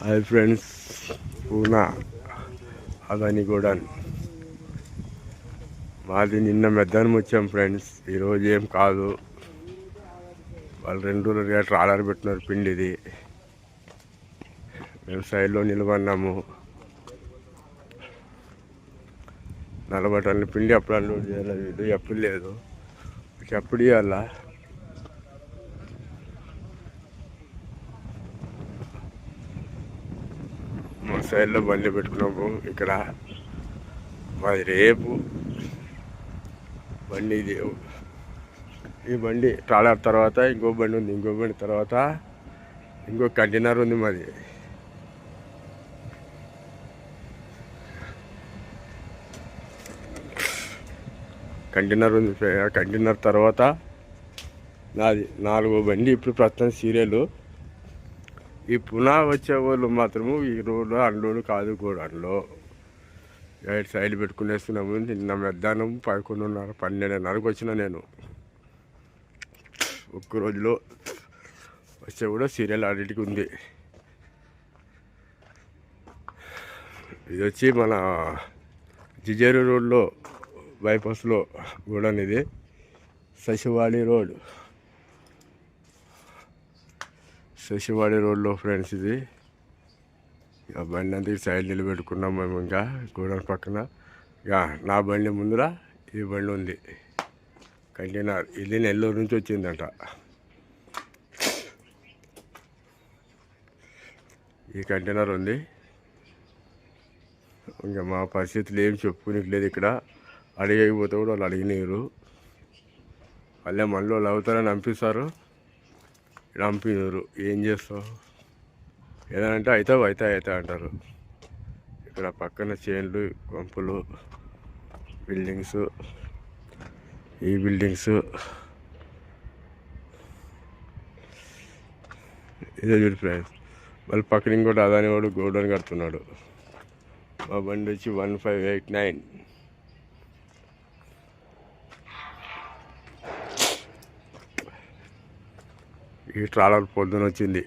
Hi friends, Poona అదానిగూడెన్ మాది. నిన్న మధ్యాహ్నం వచ్చాం ఫ్రెండ్స్. ఈరోజు ఏం కాదు, వాళ్ళు 2 రోజులుగా ట్రాలర్ పెట్టినారు పిండిది. మేము సైడ్లో నిలబడినాము. 40 టన్నుల పిండి అప్పుడు అన్లోడ్ చేయలేదు, ఎప్పుడు లేదు, ఎప్పుడు ఇవ్వాలా. మా సైడ్లో బండి పెట్టుకున్నాము. ఇక్కడ మాది రేపు బండి ఇది. ఈ బండి ట్రాలర్ తర్వాత ఇంకో బండి ఉంది, ఇంకో బండి తర్వాత ఇంకో కంటైనర్ ఉంది. మాది కంటైనర్ ఉంది. కంటైనర్ తర్వాత నాది 4వ బండి. ఇప్పుడు ప్రస్తుతం సీరియల్. ఈ పునా వచ్చే వాళ్ళు మాత్రము ఈ రోడ్లో అన్లోడ్ కాదు, గోడౌన్లో సైడ్ పెట్టుకునేస్తున్నాము. నిన్న మధ్యాహ్నం 11:30, 12:30కు వచ్చిన నేను. ఒక్క రోజులో వచ్చే కూడా సీరియల్ ఆడిటికి ఉంది. ఇది వచ్చి మన జిజేరు రోడ్లో బైపాస్లో గోడౌన్ ఇది. శశివాడి రోడ్లో ఫ్రెండ్స్ ఇది. ఇక బండి అంతా సైడ్ నిలబెట్టుకున్నాం మేము. ఇంకా గోడౌన్ పక్కన ఇక నా బండి ముందర ఈ బండి ఉంది, కంటైనర్. ఇది నెల్లూరు నుంచి వచ్చిందంట. ఈ కంటైనర్ ఉంది. ఇంకా మా పరిస్థితులు ఏం చెప్పుకునేకి లేదు. ఇక్కడ అడిగకపోతే కూడా వాళ్ళు అడిగినారు. వాళ్ళే మనలో వాళ్ళు అవుతారని పంపిస్తారు, పంపినారు. ఏం చేస్తావు, ఏదంటే అవుతాయి అంటారు. ఇక్కడ పక్కన చేన్లు, గుంపులు, బిల్డింగ్స్, ఈ బిల్డింగ్స్. ఇదే చూడు ఫ్రెండ్స్. మళ్ళీ పక్కన ఇంకోటి అదాని వాడు గోడౌన్ కడుతున్నాడు. మా బండి వచ్చి 1589. ఈ ట్రాలర్ పొద్దున వచ్చింది.